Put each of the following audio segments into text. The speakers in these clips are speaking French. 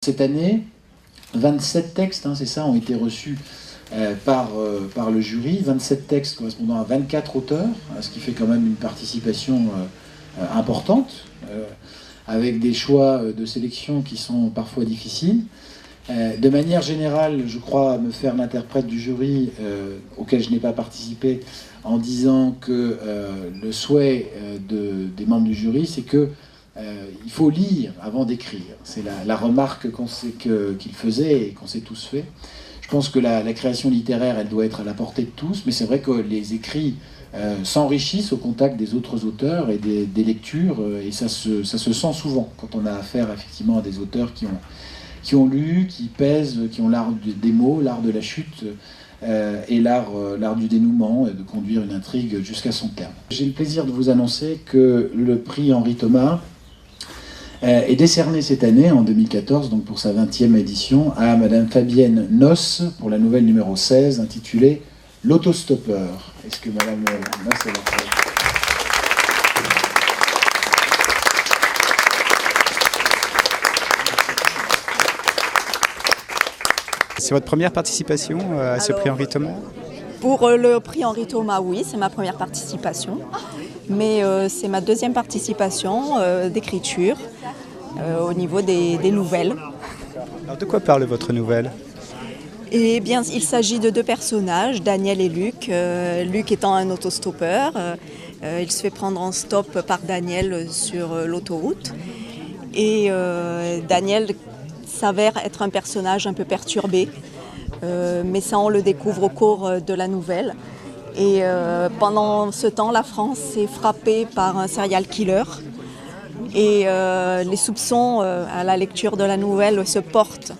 Cette année, 27 textes, c'est ça, ont été reçus par le jury, 27 textes correspondant à 24 auteurs, ce qui fait quand même une participation importante, avec des choix de sélection qui sont parfois difficiles. De manière générale, je crois me faire l'interprète du jury, auquel je n'ai pas participé, en disant que le souhait des membres du jury, c'est que il faut lire avant d'écrire. C'est la remarque qu'il faisait et qu'on s'est tous fait. Je pense que la création littéraire, elle doit être à la portée de tous, mais c'est vrai que les écrits s'enrichissent au contact des autres auteurs et des lectures, et ça se sent souvent quand on a affaire effectivement à des auteurs qui ont lu, qui pèsent, qui ont l'art des mots, l'art de la chute, et l'art du dénouement, et de conduire une intrigue jusqu'à son terme. J'ai le plaisir de vous annoncer que le prix Henri Thomas est décerné cette année, en 2014, donc pour sa 20e édition, à Madame Fabienne Nosse, pour la nouvelle numéro 16, intitulée « L'autostoppeur ». Est-ce que Madame Nosse est là? C'est votre première participation à ce prix Henri Thomas? Pour le prix Henri Thomas, oui, c'est ma première participation. Mais c'est ma deuxième participation d'écriture au niveau des nouvelles. Alors de quoi parle votre nouvelle? Eh bien, il s'agit de deux personnages, Daniel et Luc. Luc étant un autostoppeur, il se fait prendre en stop par Daniel sur l'autoroute. Et Daniel s'avère être un personnage un peu perturbé, mais ça on le découvre au cours de la nouvelle. Et pendant ce temps, la France est frappée par un serial killer. Et les soupçons à la lecture de la nouvelle se portent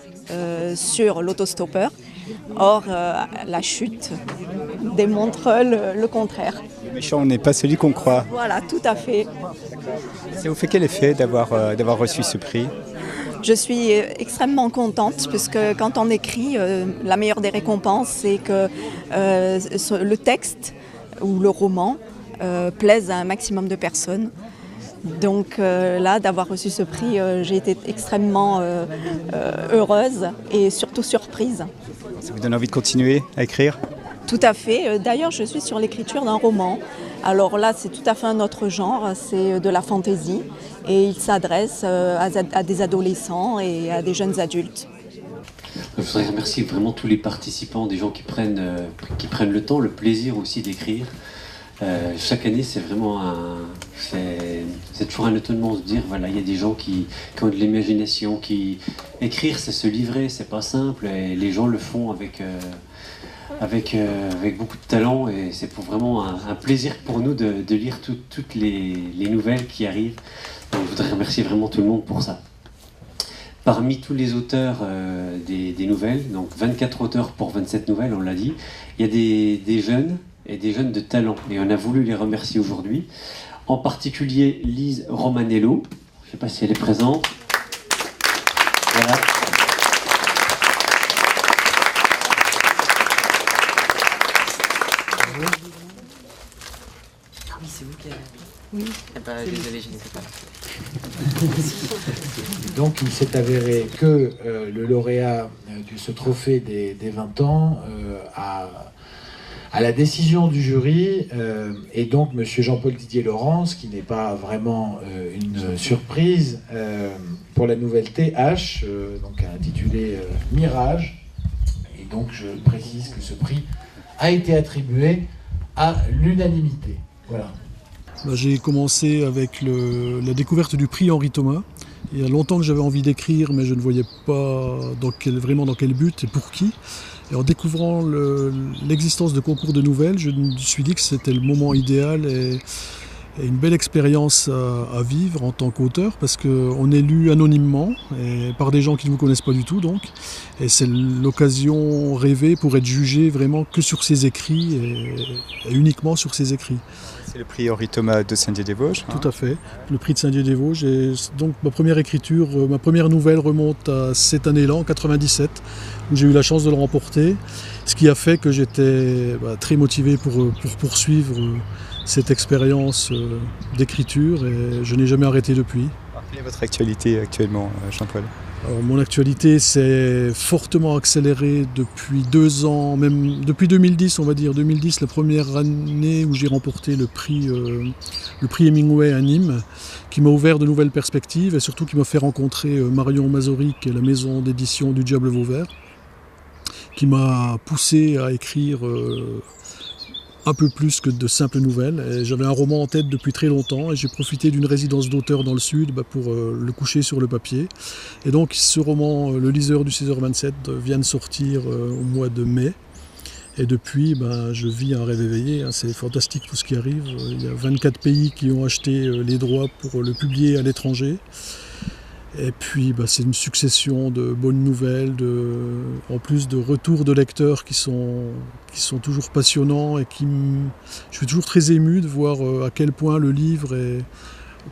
sur l'autostoppeur. Or, la chute démontre le contraire. Le méchant n'est pas celui qu'on croit. Voilà, tout à fait. Ça vous fait quel effet d'avoir reçu ce prix? Je suis extrêmement contente puisque quand on écrit, la meilleure des récompenses, c'est que le texte ou le roman plaise à un maximum de personnes. Donc là, d'avoir reçu ce prix, j'ai été extrêmement heureuse et surtout surprise. Ça vous donne envie de continuer à écrire? Tout à fait. D'ailleurs, je suis sur l'écriture d'un roman. Alors là, c'est tout à fait un autre genre, c'est de la fantaisie et il s'adresse à des adolescents et à des jeunes adultes. Je voudrais remercier vraiment tous les participants, des gens qui prennent le temps, le plaisir aussi d'écrire. Chaque année, c'est vraiment c'est toujours un étonnement de se dire, voilà, il y a des gens qui ont de l'imagination, écrire, c'est se livrer, c'est pas simple, et les gens le font avec beaucoup de talent, et c'est vraiment un plaisir pour nous de lire toutes les nouvelles qui arrivent. Donc, je voudrais remercier vraiment tout le monde pour ça. Parmi tous les auteurs des nouvelles, donc 24 auteurs pour 27 nouvelles, on l'a dit, il y a des jeunes et des jeunes de talent, et on a voulu les remercier aujourd'hui. En particulier Lise Romanello, je ne sais pas si elle est présente. Voilà. Oui, c'est vous qui avez... Oui. Ah bah, désolé, je n'étais pas là. Donc il s'est avéré que le lauréat de ce trophée des 20 ans à la décision du jury et donc M. Jean-Paul Didier Laurence, qui n'est pas vraiment une surprise, pour la nouvelle TH, donc intitulée Mirage. Et donc je précise que ce prix a été attribué à l'unanimité. Voilà. J'ai commencé avec la découverte du prix Henri Thomas. Il y a longtemps que j'avais envie d'écrire, mais je ne voyais pas vraiment dans quel but et pour qui. Et en découvrant l'existence de concours de nouvelles, je me suis dit que c'était le moment idéal et une belle expérience à vivre en tant qu'auteur, parce qu'on est lu anonymement et par des gens qui ne vous connaissent pas du tout, donc. Et c'est l'occasion rêvée pour être jugé vraiment que sur ses écrits et uniquement sur ses écrits. C'est le prix Henri Thomas de Saint-Dié-des-Vosges. Tout à fait, le prix de Saint-Dié-des-Vosges. Et donc ma première nouvelle remonte à cette année-là, en 97, où j'ai eu la chance de le remporter, ce qui a fait que j'étais très motivé pour poursuivre cette expérience d'écriture, et je n'ai jamais arrêté depuis. Quelle est votre actualité actuellement, Jean-Paul ? Alors, mon actualité s'est fortement accélérée depuis 2 ans, même depuis 2010 on va dire. 2010, la première année où j'ai remporté le prix Hemingway à Nîmes, qui m'a ouvert de nouvelles perspectives et surtout qui m'a fait rencontrer Marion Mazoric et la maison d'édition du Diable Vauvert, qui m'a poussé à écrire un peu plus que de simples nouvelles. Et j'avais un roman en tête depuis très longtemps et j'ai profité d'une résidence d'auteur dans le sud pour le coucher sur le papier. Et donc ce roman, Le liseur du 16h27, vient de sortir au mois de mai. Et depuis, je vis un rêve éveillé. C'est fantastique tout ce qui arrive. Il y a 24 pays qui ont acheté les droits pour le publier à l'étranger. Et puis c'est une succession de bonnes nouvelles, en plus de retours de lecteurs qui sont toujours passionnants et je suis toujours très ému de voir à quel point le livre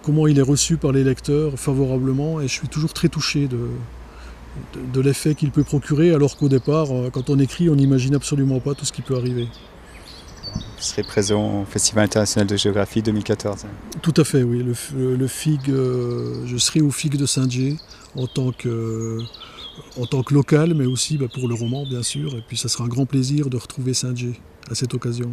comment il est reçu par les lecteurs favorablement, et je suis toujours très touché de l'effet qu'il peut procurer, alors qu'au départ, quand on écrit, on n'imagine absolument pas tout ce qui peut arriver. Vous serez présent au Festival international de géographie 2014. Tout à fait, oui. Le FIG, je serai au FIG de Saint-Dié en tant que local, mais aussi pour le roman, bien sûr. Et puis ça sera un grand plaisir de retrouver Saint-Dié à cette occasion.